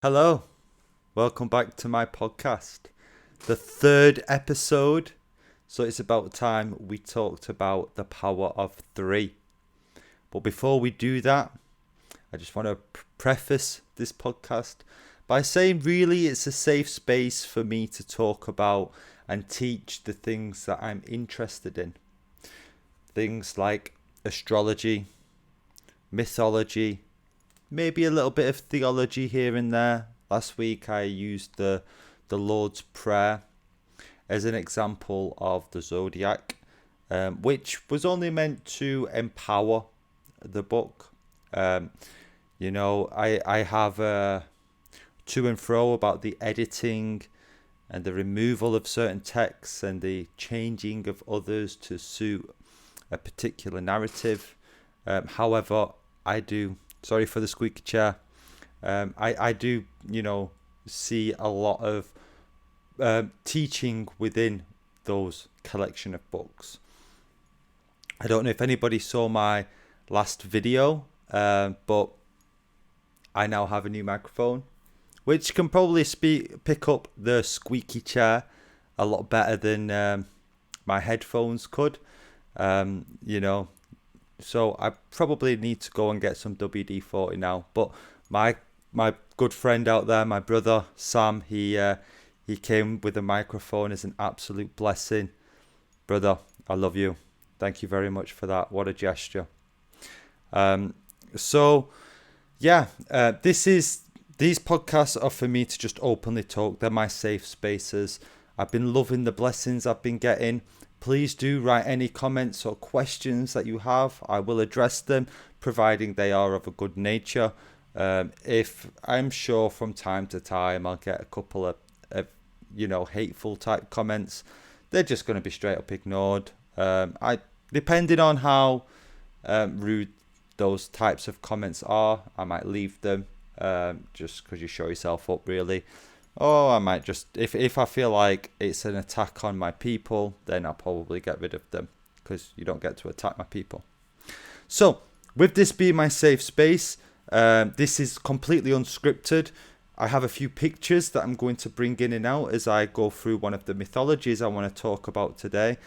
Hello, welcome back to my podcast, the third episode. So it's about time we talked about the power of three. But before we do that, I just want to preface this podcast by saying really it's a safe space for me to talk about and teach the things that I'm interested in. Things like astrology, mythology, maybe a little bit of theology here and there. Last week I used the Lord's Prayer as an example of the Zodiac, which was only meant to empower the book. I have to and fro about the editing and the removal of certain texts and the changing of others to suit a particular narrative. However, I do, sorry for the squeaky chair, I do, see a lot of teaching within those collection of books. I don't know if anybody saw my last video, but I now have a new microphone, which can probably pick up the squeaky chair a lot better than my headphones could. So I probably need to go and get some WD-40 now. But my good friend out there, my brother Sam, he came with a microphone as an absolute blessing. Brother, I love you. Thank you very much for that. What a gesture. These podcasts are for me to just openly talk. They're my safe spaces. I've been loving the blessings I've been getting. Please do write any comments or questions that you have. I will address them, providing they are of a good nature. If I'm sure from time to time I'll get a couple of hateful type comments, they're just going to be straight up ignored. Depending on how rude those types of comments are, I might leave them just because you show yourself up, really. Or I might just, if I feel like it's an attack on my people, then I'll probably get rid of them, because you don't get to attack my people. So, with this being my safe space, this is completely unscripted. I have a few pictures that I'm going to bring in and out as I go through one of the mythologies I want to talk about today.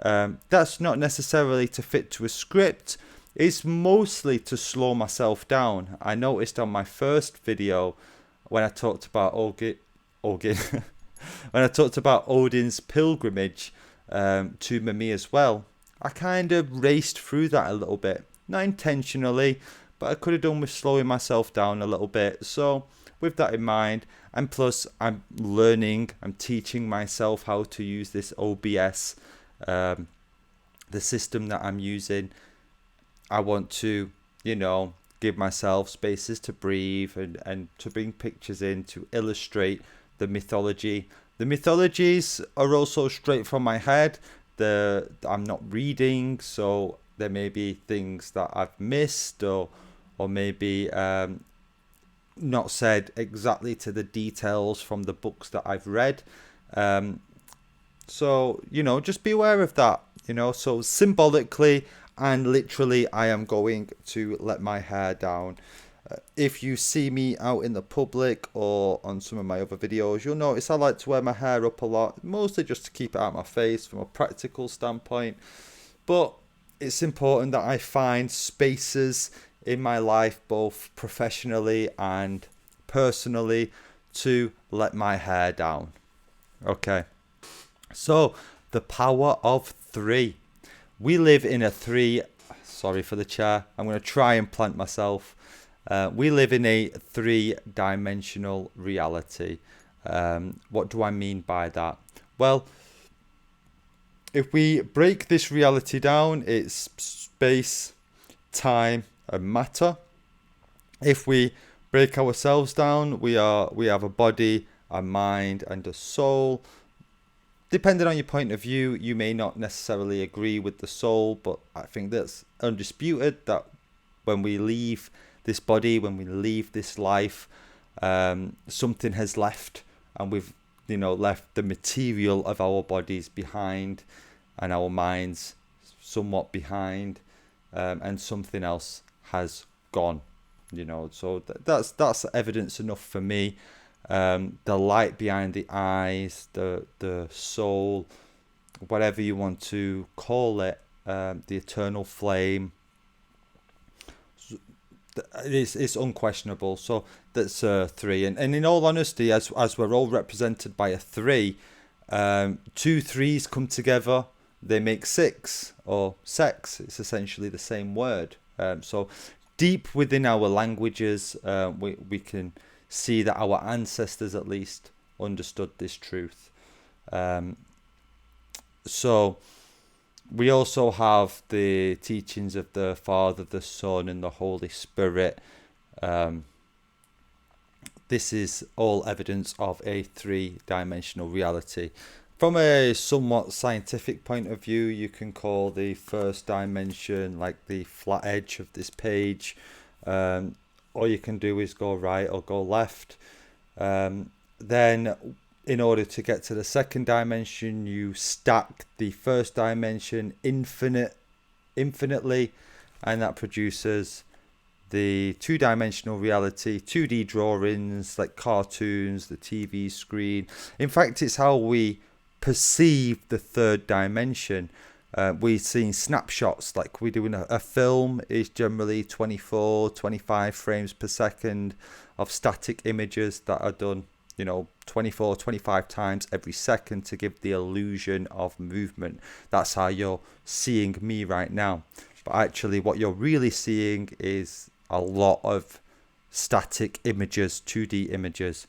That's not necessarily to fit to a script. It's mostly to slow myself down. I noticed on my first video when I talked about when I talked about Odin's pilgrimage to Mimi as well, I kind of raced through that a little bit. Not intentionally, but I could have done with slowing myself down a little bit. So with that in mind, and plus I'm teaching myself how to use this OBS, the system that I'm using. I want to, give myself spaces to breathe and to bring pictures in to illustrate the mythology. The mythologies are also straight from my head. I'm not reading, so there may be things that I've missed or maybe not said exactly to the details from the books that I've read. So just be aware of that. So symbolically and literally, I am going to let my hair down. If you see me out in the public or on some of my other videos, you'll notice I like to wear my hair up a lot, mostly just to keep it out of my face from a practical standpoint. But it's important that I find spaces in my life, both professionally and personally, to let my hair down. Okay, so the power of three. We live in sorry for the chair, I'm going to try and plant myself. We live in a three-dimensional reality. What do I mean by that? Well, if we break this reality down, it's space, time, and matter. If we break ourselves down, we have a body, a mind, and a soul. Depending on your point of view, you may not necessarily agree with the soul, but I think that's undisputed that when we leave this body, when we leave this life, something has left, and we've left the material of our bodies behind and our minds somewhat behind, and something else has gone. So that's evidence enough for me. The light behind the eyes, the soul, whatever you want to call it, the eternal flame, it's unquestionable. So that's 3, and in all honesty, as we're all represented by a 3, 2 3s come together, they make 6, or sex. It's essentially the same word. So deep within our languages, we can see that our ancestors at least understood this truth. So we also have the teachings of the Father, the Son, and the Holy Spirit. This is all evidence of a 3-dimensional reality. From a somewhat scientific point of view, you can call the first dimension like the flat edge of this page. All you can do is go right or go left. Then in order to get to the second dimension, you stack the first dimension infinitely, and that produces the 2-dimensional reality, 2D drawings like cartoons, the TV screen. In fact, it's how we perceive the third dimension. We've seen snapshots, like we do in a film is generally 24, 25 frames per second of static images that are done 24, 25 times every second to give the illusion of movement. That's how you're seeing me right now. But actually what you're really seeing is a lot of static images, 2D images.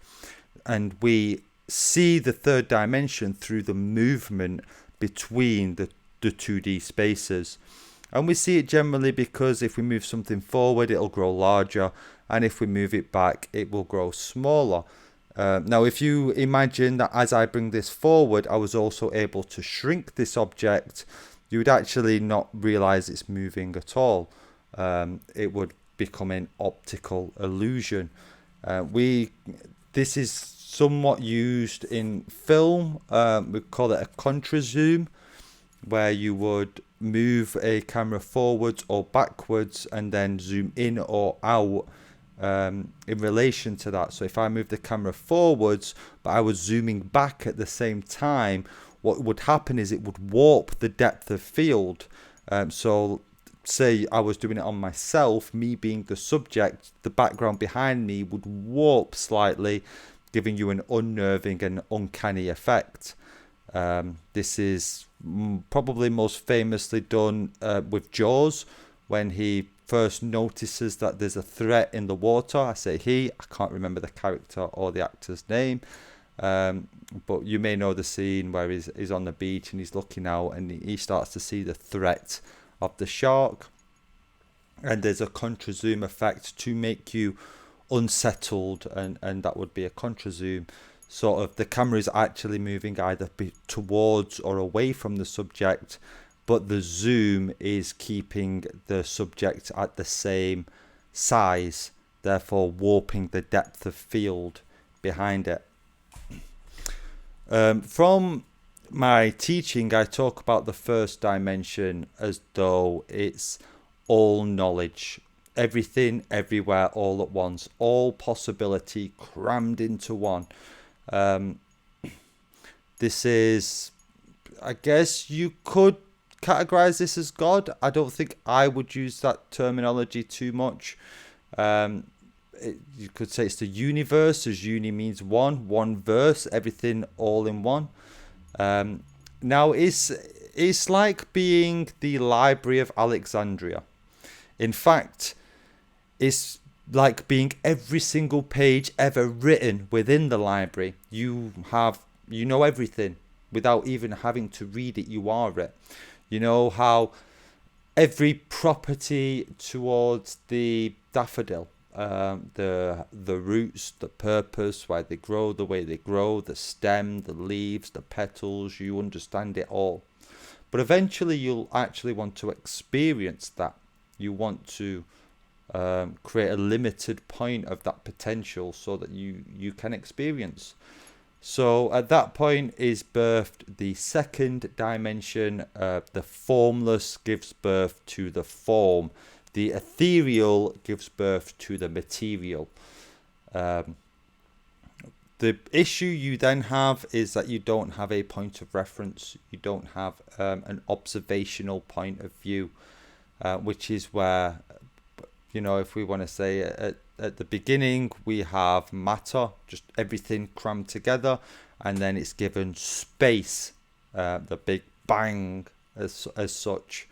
And we see the third dimension through the movement between the 2D spaces. And we see it generally because if we move something forward, it'll grow larger. And if we move it back, it will grow smaller. Now, if you imagine that as I bring this forward, I was also able to shrink this object, you would actually not realize it's moving at all. It would become an optical illusion. This is somewhat used in film. We call it a contra zoom, where you would move a camera forwards or backwards and then zoom in or out in relation to that. So if I move the camera forwards but I was zooming back at the same time, what would happen is it would warp the depth of field. So say I was doing it on myself, me being the subject, the background behind me would warp slightly, giving you an unnerving and uncanny effect. This is probably most famously done with Jaws, when he first notices that there's a threat in the water. I say he, I can't remember the character or the actor's name, but you may know the scene where he's on the beach and he's looking out and he starts to see the threat of the shark, and there's a contra zoom effect to make you unsettled, and that would be a contra zoom. Sort of the camera is actually moving either towards or away from the subject, but the zoom is keeping the subject at the same size, therefore warping the depth of field behind it. From my teaching, I talk about the first dimension as though it's all knowledge, everything, everywhere, all at once, all possibility crammed into one. This is, I guess you could categorize this as God. I don't think I would use that terminology too much. You could say it's the universe, as uni means one verse, everything all in one. Now it's like being the Library of Alexandria. In fact, it's like being every single page ever written within the library. You know everything without even having to read it. You are it. You know how every property towards the daffodil, the roots, the purpose, why they grow the way they grow, the stem, the leaves, the petals, you understand it all. But eventually you'll actually want to experience that. You want to create a limited point of that potential so that you can experience. So at that point is birthed the second dimension. The formless gives birth to the form. the ethereal gives birth to the material. The issue you then have is that you don't have a point of reference. You don't have an observational point of view, which is where, if we want to say at the beginning, we have matter, just everything crammed together, and then it's given space, the big bang as such.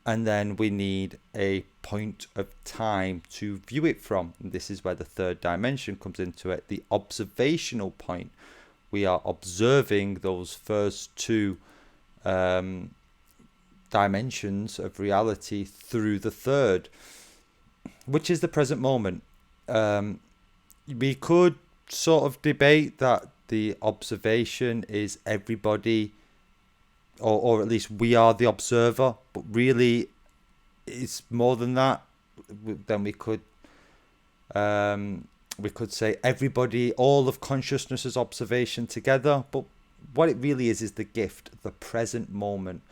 And then we need a point of time to view it from. And this is where the third dimension comes into it, the observational point. We are observing those first two dimensions of reality through the third, which is the present moment. We could sort of debate that the observation is everybody, or at least we are the observer, but really it's more than that. Then we could say everybody, all of consciousness is observation together. But what it really is the gift, the present moment,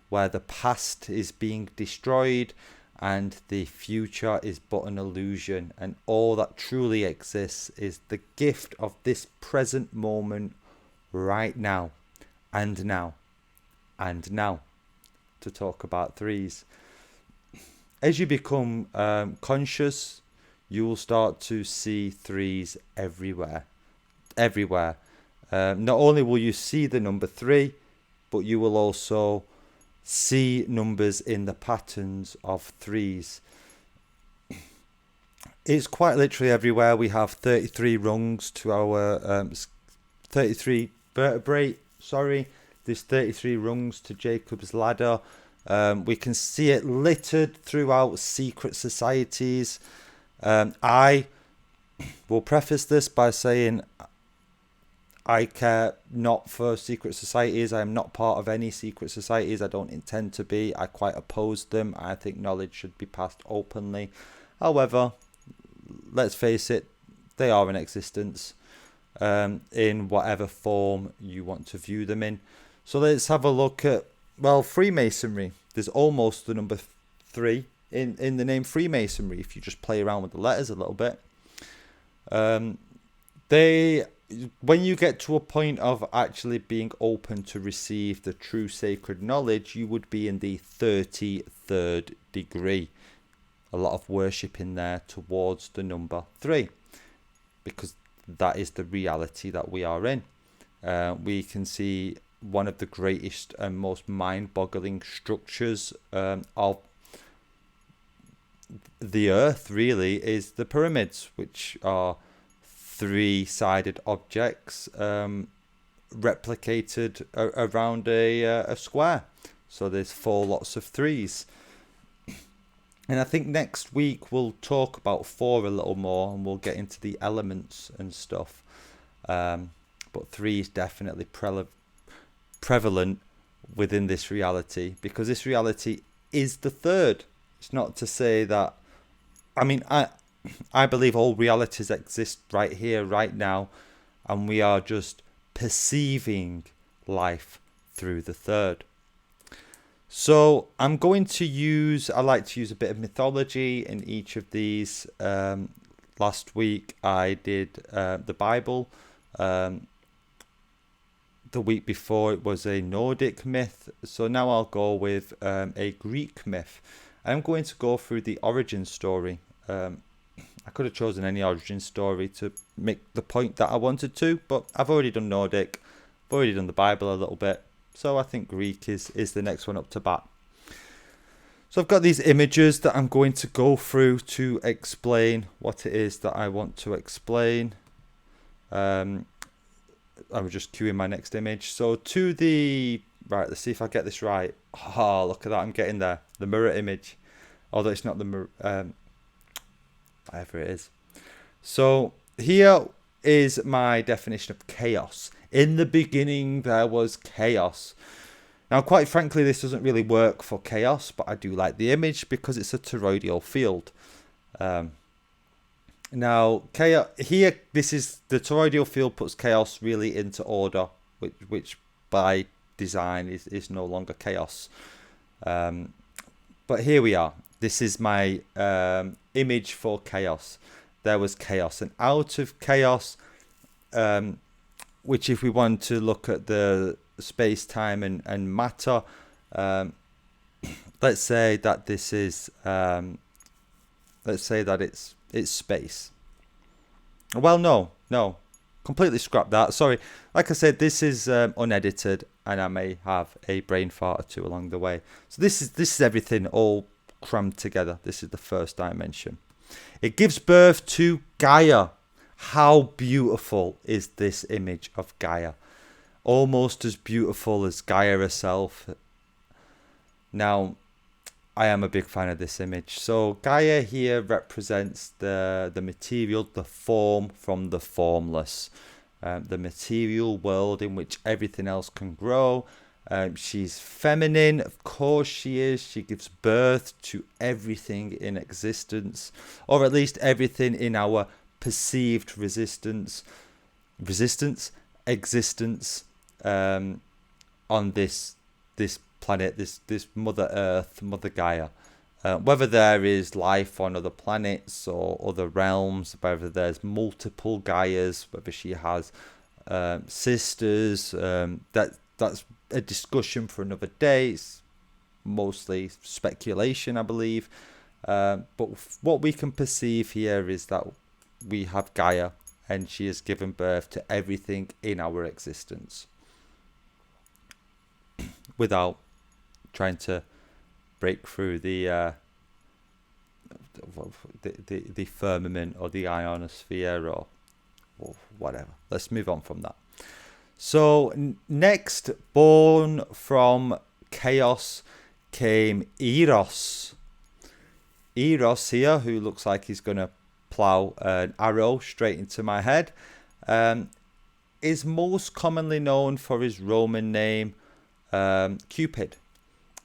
where the past is being destroyed and the future is but an illusion, and all that truly exists is the gift of this present moment right now, and now. And now, to talk about threes. As you become conscious, you will start to see threes everywhere. Not only will you see the number 3, but you will also see numbers in the patterns of threes. It's quite literally everywhere. We have 33 rungs to our 33 vertebrae. There's 33 rungs to Jacob's ladder. We can see it littered throughout secret societies. I will preface this by saying I care not for secret societies. I am not part of any secret societies. I don't intend to be. I quite oppose them. I think knowledge should be passed openly. However, let's face it, they are in existence in whatever form you want to view them in. So let's have a look at, Freemasonry. There's almost the number 3 in the name Freemasonry, if you just play around with the letters a little bit. When you get to a point of actually being open to receive the true sacred knowledge, you would be in the 33rd degree. A lot of worship in there towards the number 3, because that is the reality that we are in. We can see one of the greatest and most mind-boggling structures of the earth really is the pyramids, which are 3-sided objects replicated around a square. So there's 4 lots of 3s. And I think next week we'll talk about 4 a little more, and we'll get into the elements and stuff. But 3 is definitely prevalent within this reality, because this reality is the third. It's not to say that, I believe all realities exist right here, right now, and we are just perceiving life through the third. So I'm going to I like to use a bit of mythology in each of these. Last week I did the Bible. The week before it was a Nordic myth. So now I'll go with a Greek myth. I'm going to go through the origin story. I could have chosen any origin story to make the point that I wanted to, but I've already done Nordic. I've already done the Bible a little bit. So I think Greek is the next one up to bat. So I've got these images that I'm going to go through to explain what it is that I want to explain. I'm just queuing my next image. So to the right, let's see if I get this right. Oh, look at that, I'm getting there. The mirror image, although it's not the mirror, whatever it is. So here is my definition of chaos. In the beginning there was chaos. Now, quite frankly, this doesn't really work for chaos, but I do like the image because it's a toroidal field. Now, chaos here, this is the toroidal field puts chaos really into order, which by design is no longer chaos. But here we are. This is my image for chaos. There was chaos, and out of chaos, which if we want to look at the space, time, and matter, let's say that this is, let's say that it's space. Well, no, completely scrap that. Sorry. Like I said, this is unedited, and I may have a brain fart or two along the way. So this is everything all crammed together. This is the first dimension. It gives birth to Gaia. How beautiful is this image of Gaia? Almost as beautiful as Gaia herself. Now, I am a big fan of this image. So Gaia here represents the material, the form from the formless. The material world in which everything else can grow. She's feminine, of course she is. She gives birth to everything in existence, or at least everything in our perceived existence, on this planet, this Mother Earth, Mother Gaia. Whether there is life on other planets or other realms, whether there's multiple Gaias, whether she has sisters, that's a discussion for another day. It's mostly speculation, I believe. But what we can perceive here is that we have Gaia, and she has given birth to everything in our existence without trying to break through the firmament or the ionosphere or whatever. Let's move on from that. So next, born from chaos, came Eros. Eros here, who looks like he's going to plow an arrow straight into my head, is most commonly known for his Roman name, Cupid.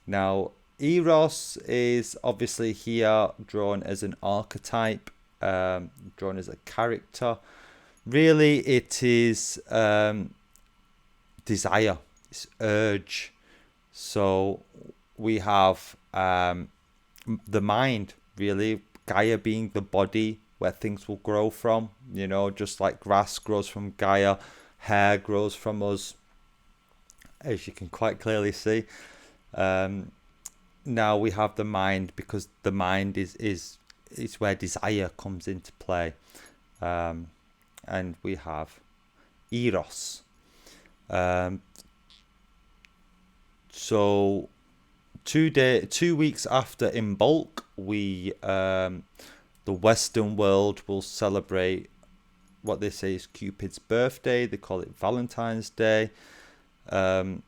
Now, Eros is obviously here drawn as an archetype, drawn as a character. Really, it is desire, it's urge. So we have the mind, really, Gaia being the body where things will grow from, you know, just like grass grows from Gaia, hair grows from us, as you can quite clearly see. Now we have the mind, because the mind is where desire comes into play. And we have Eros. So 2 weeks after Imbolc, we the Western world will celebrate what they say is Cupid's birthday. They call it Valentine's Day. I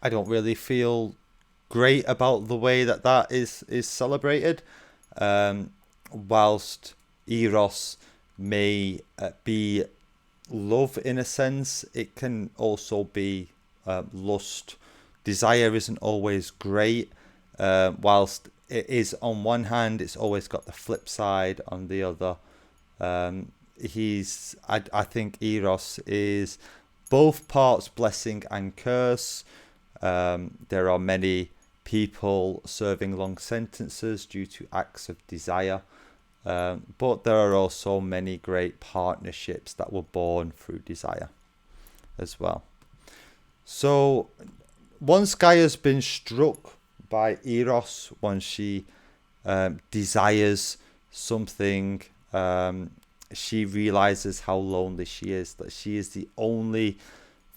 don't really feel great about the way that is celebrated. Whilst Eros may be love in a sense, it can also be lust. Desire isn't always great. Whilst it is on one hand, it's always got the flip side on the other. I think Eros is both parts blessing and curse. There are many people serving long sentences due to acts of desire. But there are also many great partnerships that were born through desire as well. So once Gaia's been struck by Eros, once she desires something, she realizes how lonely she is, that she is the only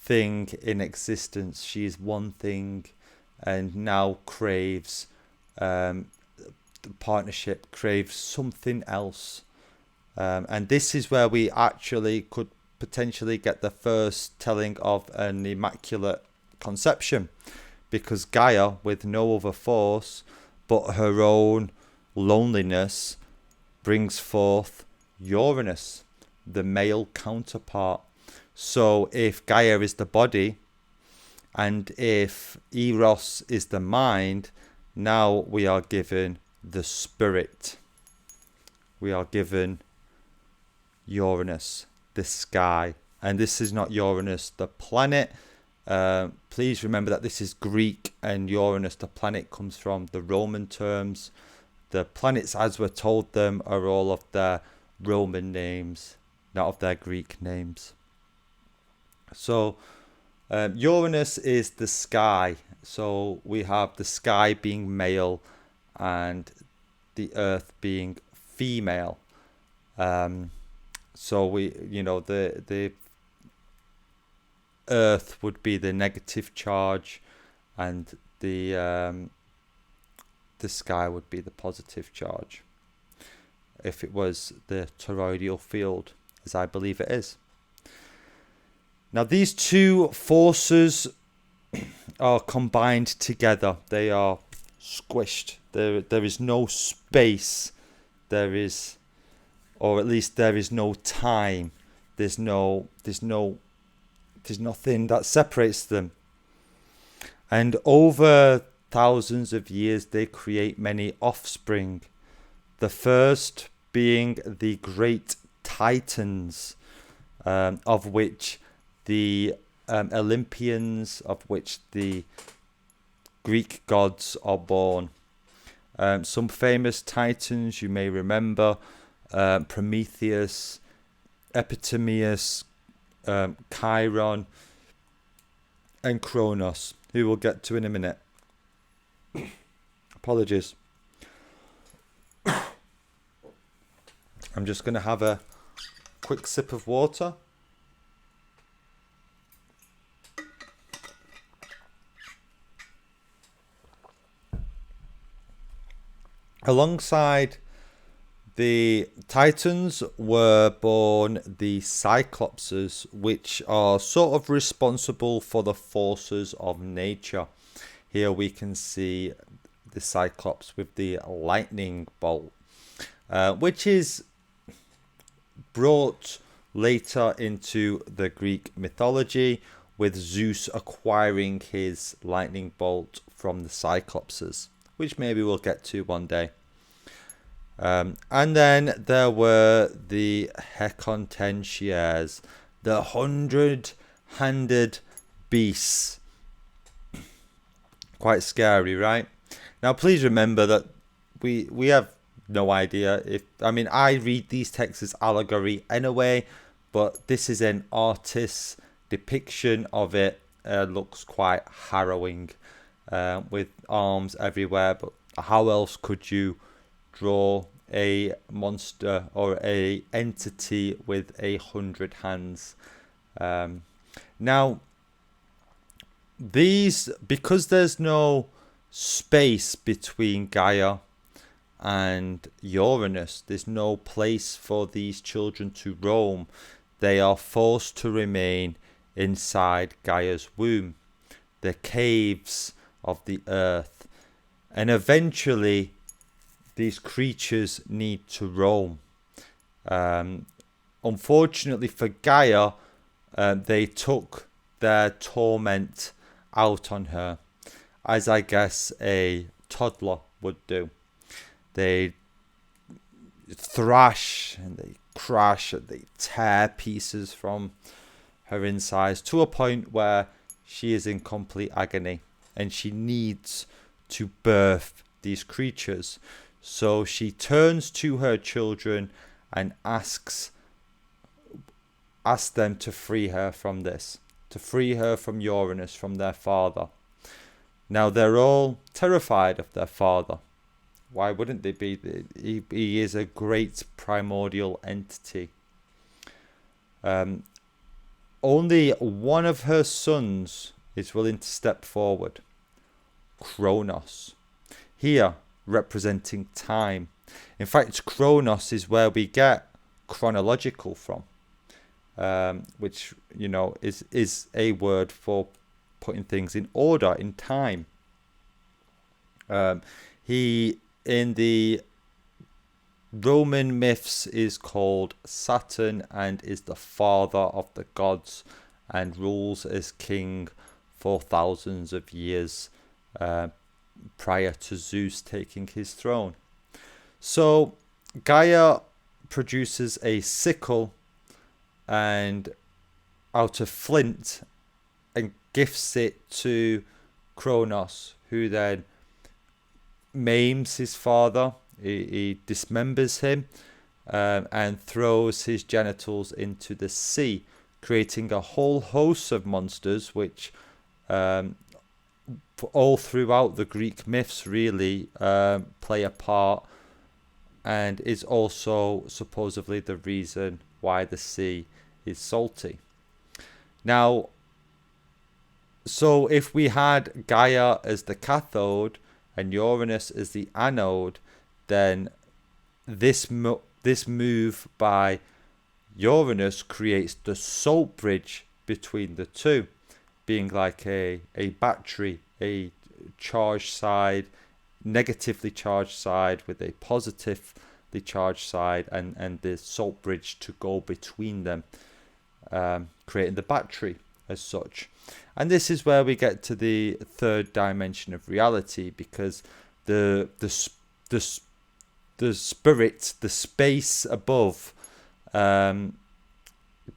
thing in existence. She is one thing, and now craves the partnership, craves something else. And this is where we actually could potentially get the first telling of an immaculate conception, because Gaia, with no other force but her own loneliness, brings forth Uranus, the male counterpart. So if Gaia is the body and if Eros is the mind, now we are given the spirit. We are given Uranus, the sky. And this is not Uranus, the planet. Please remember that this is Greek, and Uranus, the planet, comes from the Roman terms. The planets as we're told them are all of their Roman names, not of their Greek names. So Uranus is the sky. So we have the sky being male and the earth being female. So the earth would be the negative charge, and the sky would be the positive charge, if it was the toroidal field, as I believe it is. Now these two forces are combined together. They are squished. There is no space. There is, or at least there is no time. There's nothing that separates them. And over thousands of years, they create many offspring. The first being the great Titans, of which the Olympians, of which the Greek gods are born. Some famous Titans you may remember: Prometheus, Epitemius, Chiron, and Kronos, who we'll get to in a minute. Apologies. I'm just going to have a quick sip of water. Alongside the Titans were born the Cyclopses, which are sort of responsible for the forces of nature. Here we can see the Cyclops with the lightning bolt, which is brought later into the Greek mythology, with Zeus acquiring his lightning bolt from the Cyclopses, which maybe we'll get to one day. And then there were the Hecatoncheires, the 100-handed beasts. Quite scary, right? Now, please remember that we have no idea if... I mean, I read these texts as allegory anyway, but this is an artist's depiction of it. Looks quite harrowing, with arms everywhere. But how else could you draw a monster or a entity with 100 hands? Now, these, because there's no space between Gaia and Uranus, there's no place for these children to roam. They are forced to remain inside Gaia's womb, the caves of the earth, and eventually these creatures need to roam. Unfortunately for Gaia, they took their torment out on her, as I guess a toddler would do. They thrash and they crash and they tear pieces from her insides to a point where she is in complete agony and she needs to birth these creatures. So she turns to her children and asks them to free her from this, to free her from Uranus, from their father. Now they're all terrified of their father. Why wouldn't they be? He is a great primordial entity. Only one of her sons is willing to step forward, Kronos. Here, representing time. In fact, Kronos is where we get chronological from, which, you know, is a word for putting things in order in time. He, in the Roman myths, is called Saturn and is the father of the gods and rules as king for thousands of years prior to Zeus taking his throne. So Gaia produces a sickle and out of flint and gifts it to Kronos, who then maims his father. He dismembers him and throws his genitals into the sea, creating a whole host of monsters, which all throughout the Greek myths really play a part, and is also supposedly the reason why the sea is salty. Now, so if we had Gaia as the cathode and Uranus as the anode, then this move by Uranus creates the salt bridge between the two, being like a battery, a charged side, negatively charged side with a positively charged side, and the salt bridge to go between them, creating the battery as such. And this is where we get to the third dimension of reality, because the spirit, the space above,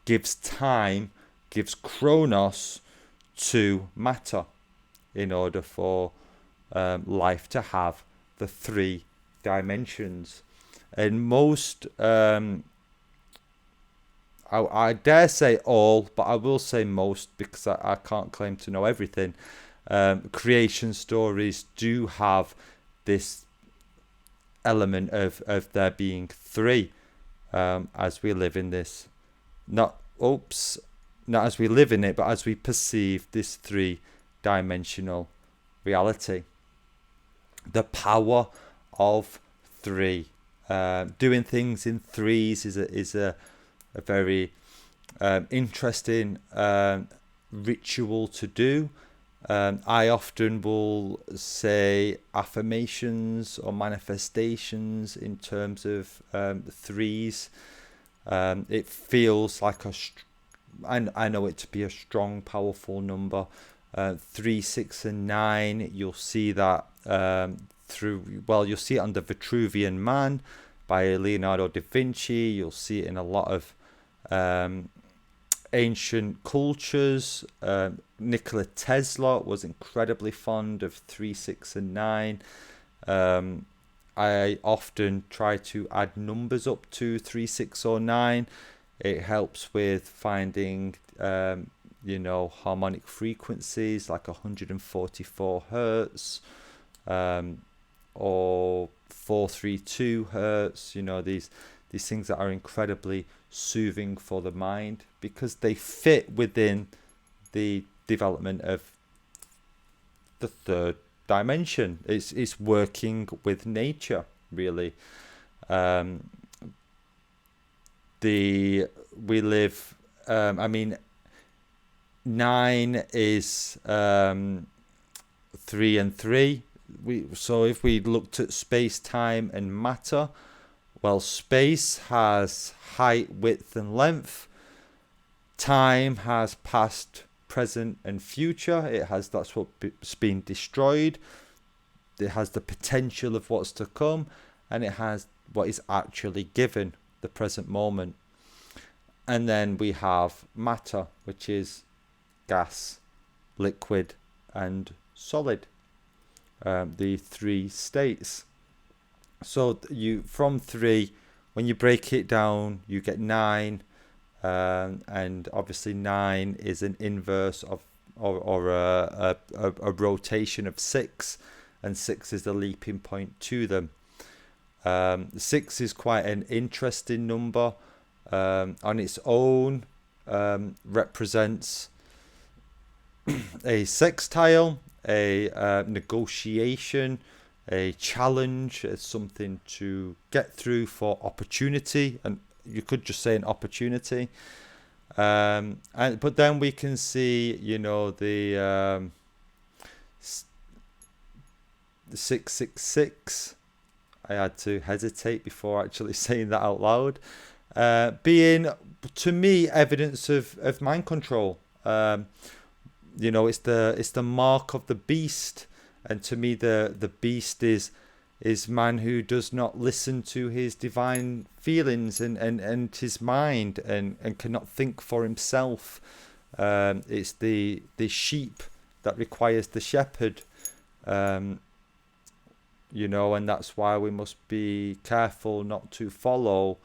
gives time, gives Kronos to matter in order for life to have the three dimensions. And most, I dare say all, but I will say most because I can't claim to know everything. Creation stories do have this element of there being three, as we live in this, not as we live in it, but as we perceive this three-dimensional reality. The power of three, doing things in threes is a very interesting ritual to do. I often will say affirmations or manifestations in terms of threes. It feels like I know it to be a strong, powerful number. 3, 6, and 9. You'll see that you'll see it on the Vitruvian Man by Leonardo da Vinci. You'll see it in a lot of ancient cultures. Nikola Tesla was incredibly fond of 3, 6, and 9. I often try to add numbers up to 3, 6, or 9. It helps with finding harmonic frequencies like 144 hertz or 432 hertz. These things that are incredibly soothing for the mind because they fit within the development of the third dimension. It's working with nature, really. We live. 9 is 3 and 3. So if we looked at space, time, and matter, well, space has height, width, and length. Time has past, present, and future. That's what's been destroyed. It has the potential of what's to come, and it has what is actually given, the present moment. And then we have matter, which is gas, liquid, and solid. The three states. So from 3, when you break it down, you get 9, and obviously 9 is an inverse of or a rotation of 6, and 6 is the leaping point to them. 6 is quite an interesting number. On its own, represents a sextile, a negotiation, a challenge, something to get through for opportunity, and you could just say an opportunity. But then we can see, the 666. I had to hesitate before actually saying that out loud. Being, to me, evidence of mind control. It's the mark of the beast, and to me the beast is man who does not listen to his divine feelings and his mind and cannot think for himself. It's the sheep that requires the shepherd. And that's why we must be careful not to follow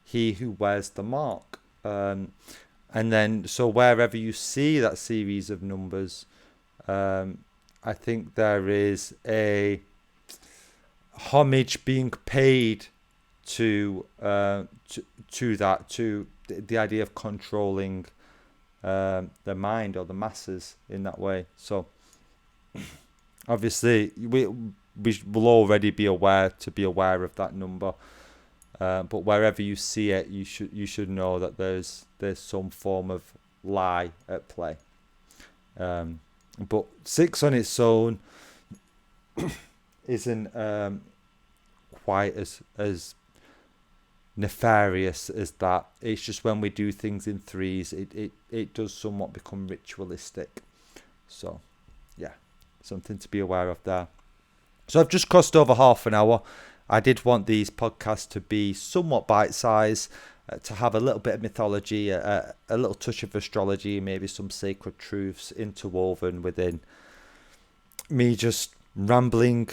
he who wears the mark. And then, so wherever you see that series of numbers, I think there is a homage being paid to the idea of controlling the mind or the masses in that way. So obviously we will already be aware of that number, but wherever you see it, you should know that there's some form of lie at play. But 6 on its own isn't quite as nefarious as that. It's just when we do things in threes, it does somewhat become ritualistic. So yeah, something to be aware of there. So I've just crossed over half an hour. I did want these podcasts to be somewhat bite-sized, to have a little bit of mythology, a little touch of astrology, maybe some sacred truths interwoven within me just rambling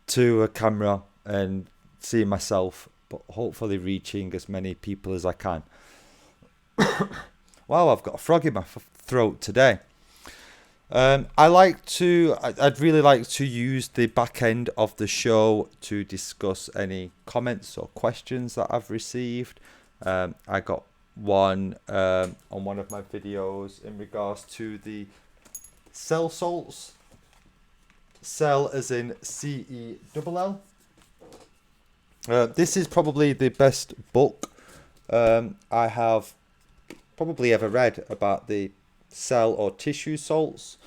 to a camera and seeing myself, but hopefully reaching as many people as I can. Wow, I've got a frog in my throat today. I'd really like to use the back end of the show to discuss any comments or questions that I've received. I got one on one of my videos in regards to the cell salts. Cell as in CELL. This is probably the best book I have probably ever read about the cell or tissue salts.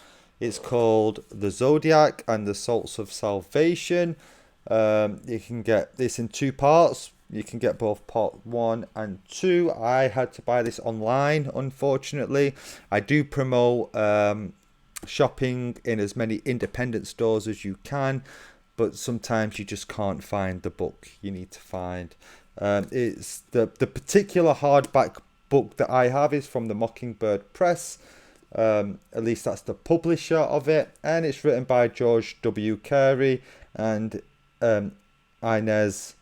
It's called The Zodiac and the Salts of Salvation. You can get this in 2 parts. You can get both part 1 and 2. I had to buy this online, unfortunately. I do promote shopping in as many independent stores as you can, but sometimes you just can't find the book you need to find. It's the particular hardback book that I have is from the Mockingbird Press. At least that's the publisher of it, and it's written by George W. Carey and Inez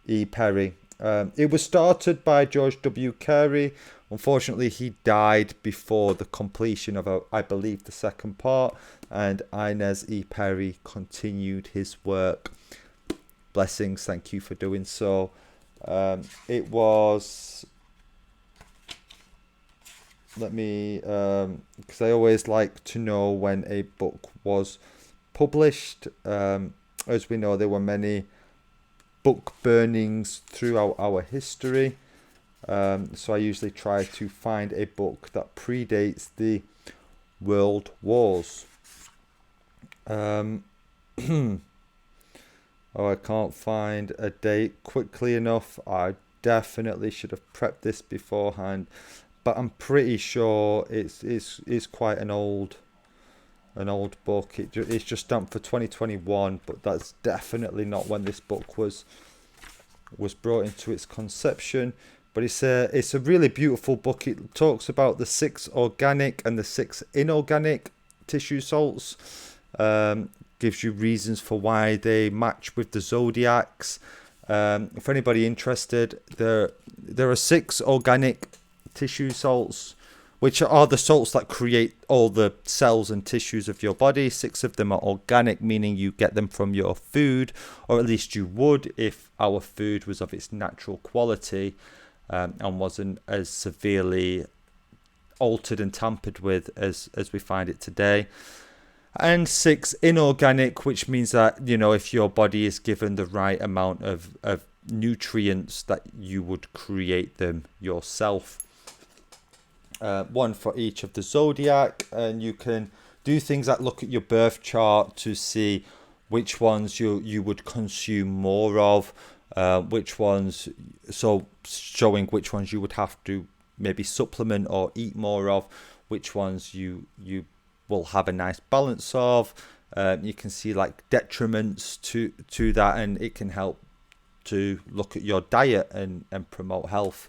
E. Perry. It was started by George W. Carey. Unfortunately, he died before the completion of, I believe, the second part, and Inez E. Perry continued his work. Blessings, thank you for doing so. It was... Let me... because I always like to know when a book was published. As we know, there were many book burnings throughout our history. So I usually try to find a book that predates the world wars. Oh, I can't find a date quickly enough. I definitely should have prepped this beforehand, but I'm pretty sure it's quite an old book. It's just stamped for 2021, but that's definitely not when this book was brought into its conception. But it's a really beautiful book. It talks about the 6 organic and the 6 inorganic tissue salts. Gives you reasons for why they match with the zodiacs. For anybody interested, there are 6 organic tissue salts, which are the salts that create all the cells and tissues of your body. 6 of them are organic, meaning you get them from your food, or at least you would if our food was of its natural quality. And wasn't as severely altered and tampered with as we find it today. And 6 inorganic, which means that, if your body is given the right amount of nutrients, that you would create them yourself. 1 for each of the zodiac, and you can do things like look at your birth chart to see which ones you would consume more of. Which ones, so showing which ones you would have to maybe supplement or eat more of, which ones you will have a nice balance of. You can see like detriments to that, and it can help to look at your diet and promote health.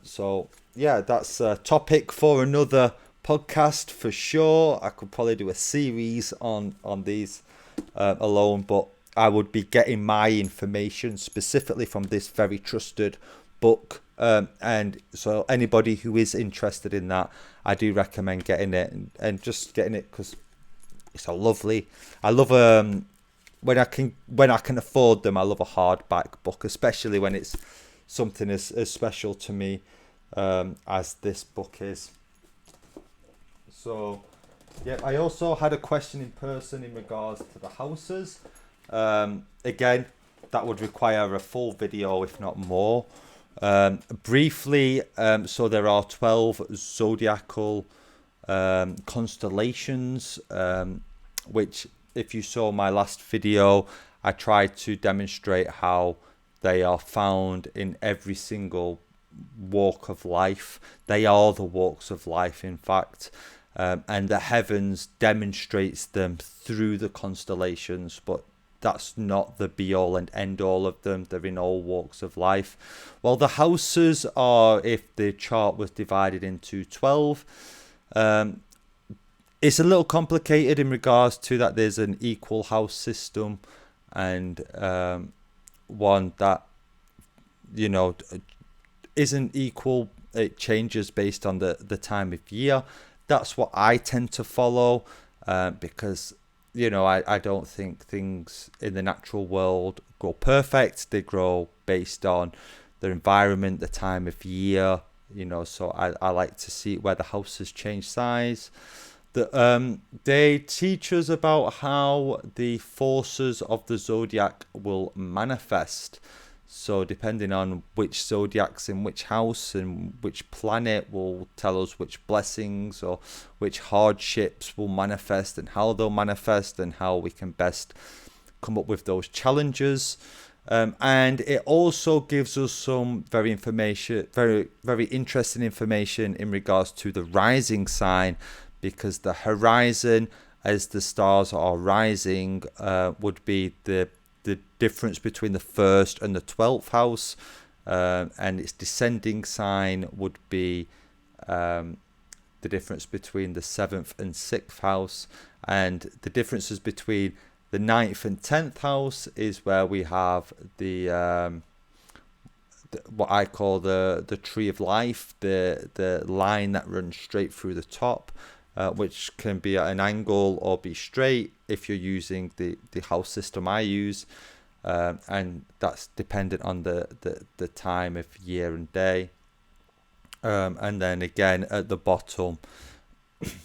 So yeah, that's a topic for another podcast for sure. I could probably do a series on these alone, but I would be getting my information specifically from this very trusted book, and so anybody who is interested in that, I do recommend getting it, and just getting it because it's a lovely. I love when I can afford them. I love a hardback book, especially when it's something as special to me as this book is. So yeah, I also had a question in person in regards to the houses. Again, that would require a full video, if not more. Briefly, so there are 12 zodiacal constellations, which, if you saw my last video, I tried to demonstrate how they are found in every single walk of life. They are the walks of life, in fact. And the heavens demonstrates them through the constellations, but that's not the be all and end all of them. They're in all walks of life. Well, the houses are, if the chart was divided into 12, it's a little complicated in regards to that. There's an equal house system and one that, isn't equal. It changes based on the time of year. That's what I tend to follow because, I don't think things in the natural world grow perfect. They grow based on their environment, the time of year, so I like to see where the houses change size. They teach us about how the forces of the zodiac will manifest. So depending on which zodiac's in which house and which planet will tell us which blessings or which hardships will manifest and how they'll manifest and how we can best come up with those challenges. And it also gives us some very interesting information in regards to the rising sign, because the horizon, as the stars are rising, would be the difference between the first and the 12th house, and its descending sign would be the difference between the 7th and 6th house, and the differences between the 9th and 10th house is where we have the what I call the tree of life, the line that runs straight through the top, which can be at an angle or be straight if you're using the house system I use, and that's dependent on the time of year and day. And then again at the bottom,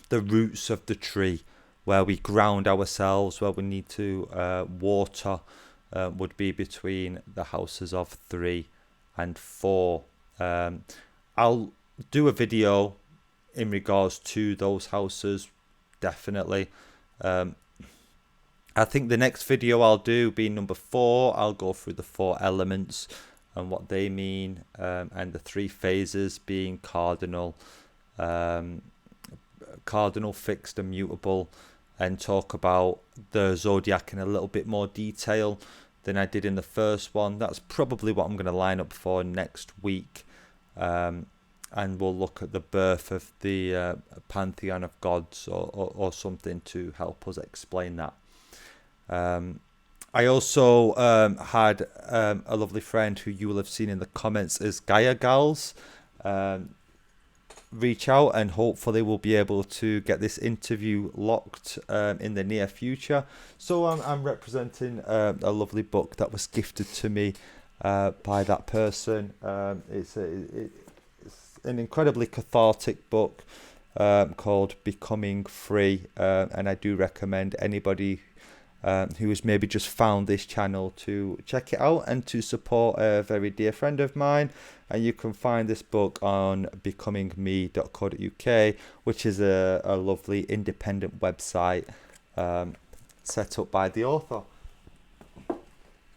the roots of the tree, where we ground ourselves, where we need to water, would be between the houses of 3 and 4. I'll do a video in regards to those houses, definitely. I think the next video I'll do, being number 4, I'll go through the 4 elements and what they mean, and the 3 phases being cardinal, fixed and mutable, and talk about the zodiac in a little bit more detail than I did in the first one. That's probably what I'm going to line up for next week. And we'll look at the birth of the pantheon of gods or something to help us explain that. I also had a lovely friend who you will have seen in the comments as Gaia Gals reach out, and hopefully we'll be able to get this interview locked in the near future. So I'm representing a lovely book that was gifted to me by that person. It's an incredibly cathartic book called Becoming Free, and I do recommend anybody who has maybe just found this channel to check it out and to support a very dear friend of mine. And you can find this book on becomingme.co.uk, which is a lovely independent website set up by the author.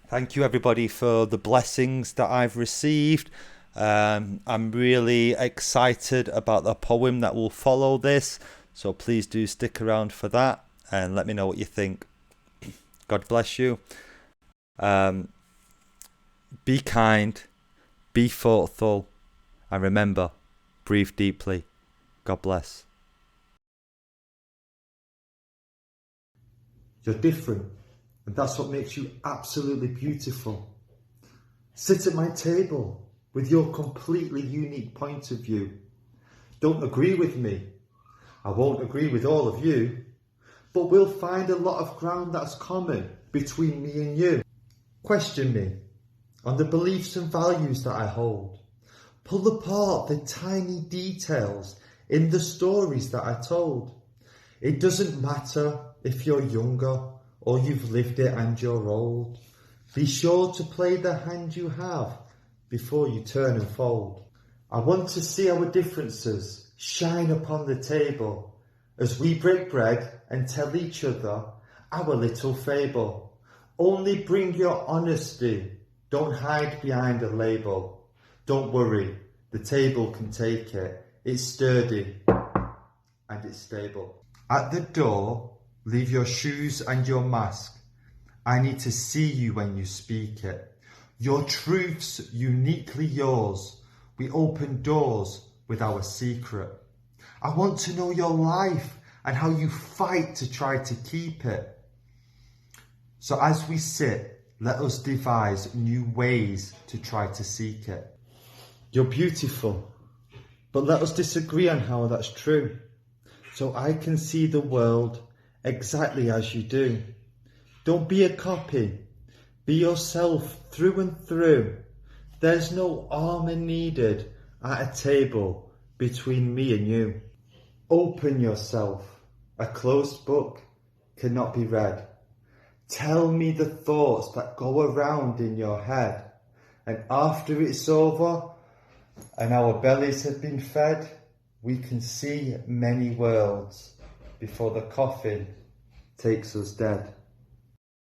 Thank you everybody for the blessings that I've received. I'm really excited about the poem that will follow this, so please do stick around for that and let me know what you think. God bless you. Be kind, be thoughtful, And remember, breathe deeply. God bless. You're different, and that's what makes you absolutely beautiful. Sit at my table with your completely unique point of view. Don't agree with me. I won't agree with all of you, but we'll find a lot of ground that's common between me and you. Question me on the beliefs and values that I hold. Pull apart the tiny details in the stories that I told. It doesn't matter if you're younger or you've lived it and you're old. Be sure to play the hand you have before you turn and fold. I want to see our differences shine upon the table as we break bread and tell each other our little fable. Only bring your honesty, don't hide behind a label. Don't worry, the table can take it. It's sturdy and it's stable. At the door, leave your shoes and your mask. I need to see you when you speak it. Your truth's uniquely yours. We open doors with our secret. I want to know your life and how you fight to try to keep it. So as we sit, let us devise new ways to try to seek it. You're beautiful, but let us disagree on how that's true, so I can see the world exactly as you do. Don't be a copy, be yourself through and through. There's no armour needed at a table between me and you. Open yourself, a closed book cannot be read. Tell me the thoughts that go around in your head, and after it's over and our bellies have been fed, we can see many worlds before the coffin takes us dead.